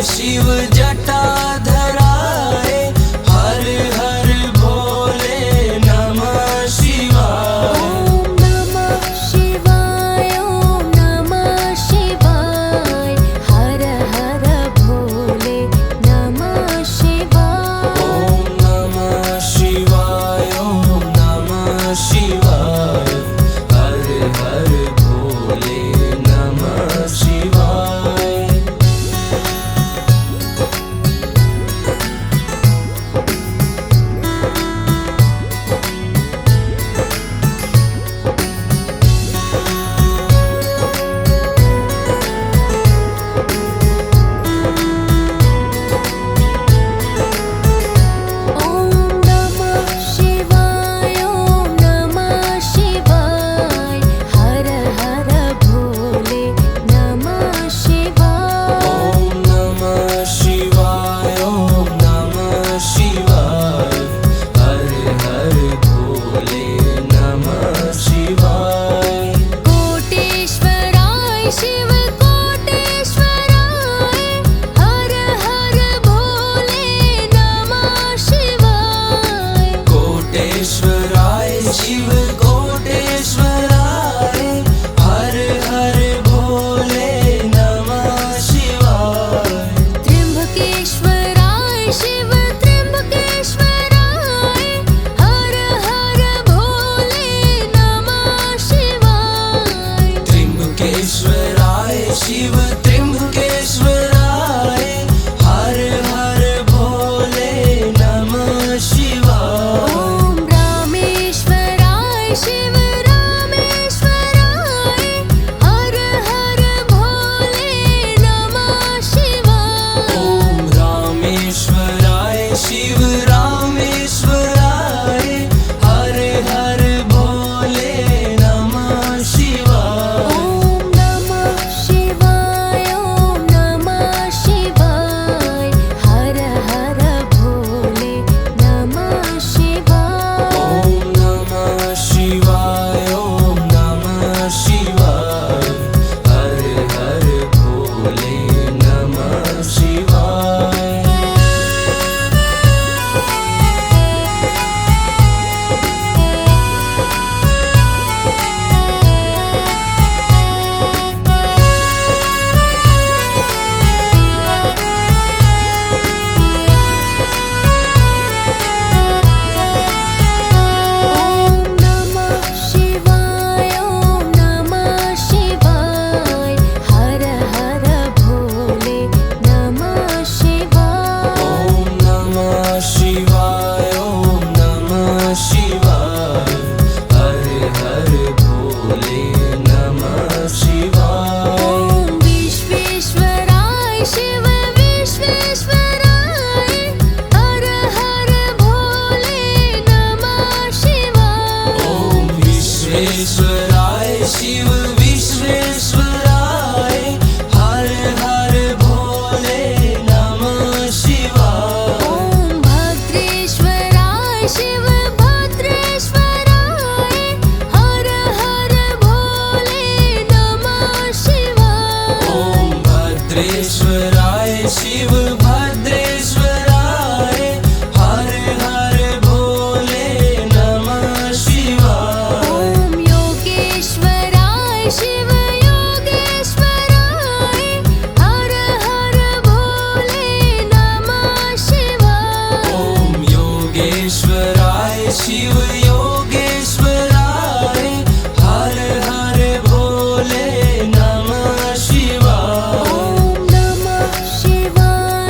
शिव जटा धराए, हर हर भोले नमः शिवाय। ओम नमः शिवाय, ओम नमः शिवाय, हर हर भोले नमः शिवाय। ओम नमः शिवाय, ओम नमः शिवाय, हर हर भोले नमः शिवाय। ओम नमः शिवाय, ओम नमः शिवाय, हर हर भोले नमः शिवाय। ओम नमः शिवाय, ओम नमः शिवाय, हर हर भोले नमः शिवाय। कोटेश्वराय शिव कोटेश्वराय, हर हर भोले नमः शिवाय। कोटेश्वराय शिव कोटेश्वराय, हर हर भोले नमः शिवाय। त्र्यंबकेश्वराय शिव त्र्यंबकेश्वराय, हर हर भोले नमः शिवाय। त्र्यंबकेश्वराय शिव त्र्यंबकेश्वराय, हर हर भोले नमः शिवाय। ओम रामेश्वराय शिव रामेश्वराय, हर हर भोले नमः शिवाय। ओम रामेश्वराय शिव रामेश्वराय, हर हर भोले नमः शिवाय। ओम नमः शिवाय, ओम नमः शिवाय, हर हर भोले नमः शिवाय। ओम नमः शिवाय, ओम नमः शिवाय, हर हर भोले नमः शिवाय। ओम नमः शिवाय, ओम नमः शिवाय, हर हर भोले नमः शिवाय। ओम नमः शिवाय, ओम नमः शिवाय, हर हर भोले नमः शिवाय। ओम विश्वेश्वराय शिव विश्वेश्वराय, हर हर भोले नमः शिवाय। ओम विश्वेश्वराय शिव विश्वेश्वराय, हर हर भोले नमः शिवाय। ओम भद्रेश्वराय शिव भद्रेश्वराय, हर हर भोले नमः शिवाय। ओम भद्रेश्वराय शिव भद्रेश्वराय, हर हर भोले नमः शिवाय। ओम योगेश्वराय शिव योगेश्वराय, हर हर भोले नमः शिवाय। ओम योगेश्वराय शिव योगेश्वराय, हर हर भोले नमः शिवाय। ओम नमः शिवाय,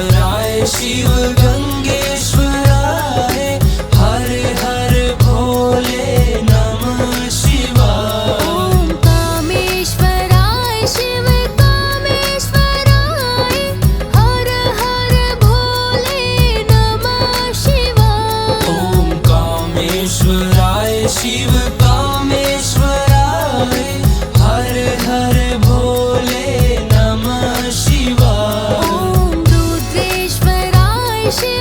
कामेश्वराय शिव गंगेश्वराय हर हर भोले नमः शिवाय ॐ कामेश्वराय शिव कामेश्वराय हर हर भोले नमः शिवाय ॐ कामेश्वराय शिव कामेश्वराय हर हर भोले नमः शिवाय ॐ रुद्रेश्वराय शिव